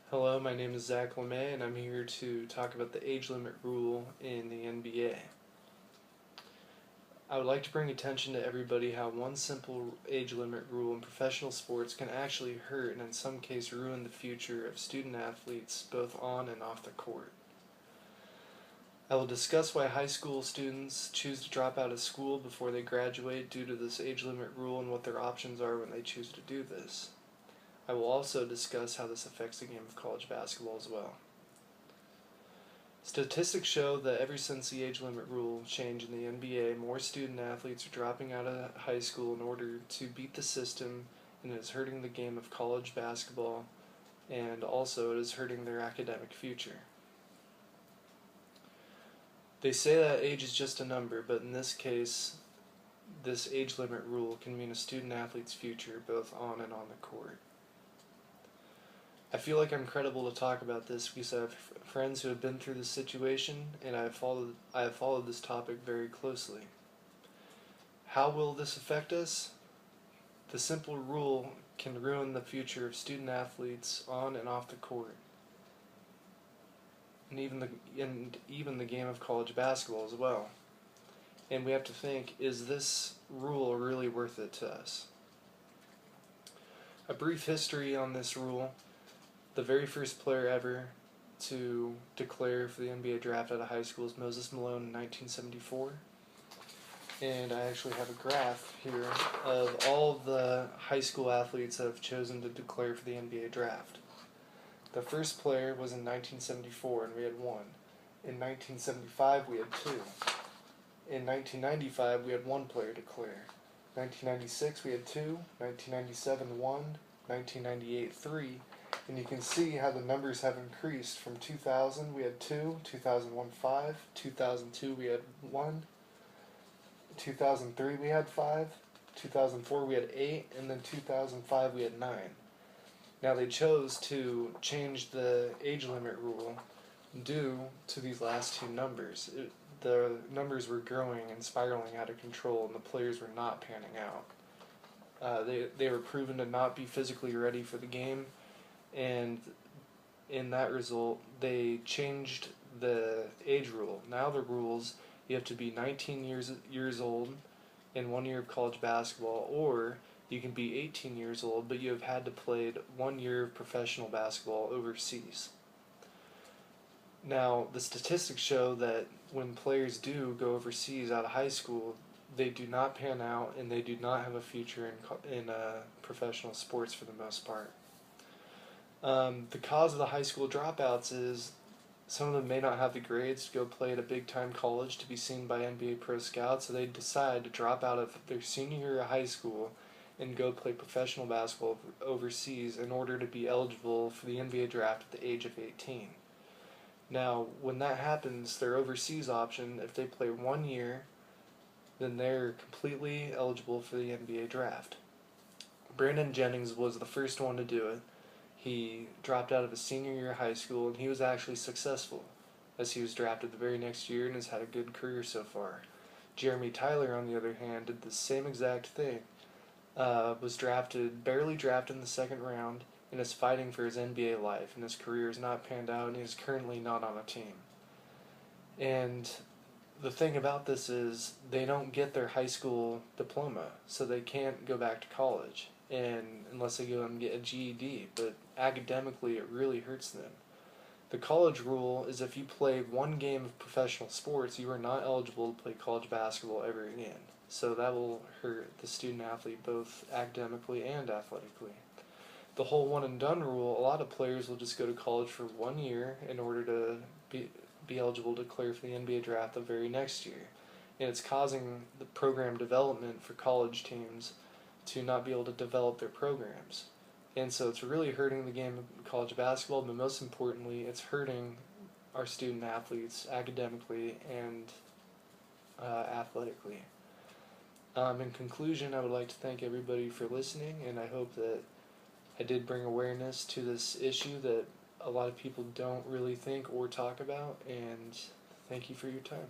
Hello, my name is Zach LeMay, and I'm here to talk about the age limit rule in the NBA. I would like to bring attention to everybody how one simple age limit rule in professional sports can actually hurt and in some cases ruin the future of student athletes both on and off the court. I will discuss why high school students choose to drop out of school before they graduate due to this age limit rule and what their options are when they choose to do this. I will also discuss how this affects the game of college basketball as well. Statistics show that ever since the age limit rule changed in the NBA, more student athletes are dropping out of high school in order to beat the system, and it is hurting the game of college basketball, and also it is hurting their academic future. They say that age is just a number, but in this case, this age limit rule can mean a student athlete's future both on and on the court. I feel like I'm credible to talk about this because I have friends who have been through this situation, and I have followed this topic very closely. How will this affect us? The simple rule can ruin the future of student athletes on and off the court, and even the game of college basketball as well. And we have to think, is this rule really worth it to us? A brief history on this rule. The very first player ever to declare for the NBA draft out of high school is Moses Malone in 1974. And I actually have a graph here of all the high school athletes that have chosen to declare for the NBA draft. The first player was in 1974, and we had one. In 1975, we had two. In 1995, we had one player declare. 1996, we had two. 1997, one. 1998, three. And you can see how the numbers have increased. From 2000 we had 2, 2001 5, 2002 we had 1, 2003 we had 5, 2004 we had 8, and then 2005 we had 9. Now they chose to change the age limit rule due to these last two numbers. The numbers were growing and spiraling out of control, and the players were not panning out. They were proven to not be physically ready for the game, and in that result, they changed the age rule. Now the rules, you have to be 19 years old in 1 year of college basketball, or you can be 18 years old, but you have had to play 1 year of professional basketball overseas. Now, the statistics show that when players do go overseas out of high school, they do not pan out, and they do not have a future in professional sports for the most part. The cause of the high school dropouts is some of them may not have the grades to go play at a big-time college to be seen by NBA pro scouts, so they decide to drop out of their senior year of high school and go play professional basketball overseas in order to be eligible for the NBA draft at the age of 18. Now, when that happens, their overseas option, if they play 1 year, then they're completely eligible for the NBA draft. Brandon Jennings was the first one to do it. He dropped out of his senior year of high school, and he was actually successful, as he was drafted the very next year and has had a good career so far. Jeremy Tyler, on the other hand, did the same exact thing. Was barely drafted in the second round, and is fighting for his NBA life, and his career has not panned out, and he is currently not on a team. And the thing about this is they don't get their high school diploma, so they can't go back to college, and unless they go and get a GED, but academically it really hurts them. The college rule is if you play 1 game of professional sports, you are not eligible to play college basketball ever again. So that will hurt the student athlete both academically and athletically. The whole one and done rule, a lot of players will just go to college for 1 year in order to be eligible to declare for the NBA draft the very next year. And it's causing the program development for college teams to not be able to develop their programs. And so it's really hurting the game of college basketball, but most importantly, it's hurting our student athletes academically and athletically. In conclusion, I would like to thank everybody for listening, and I hope that I did bring awareness to this issue that a lot of people don't really think or talk about, and thank you for your time.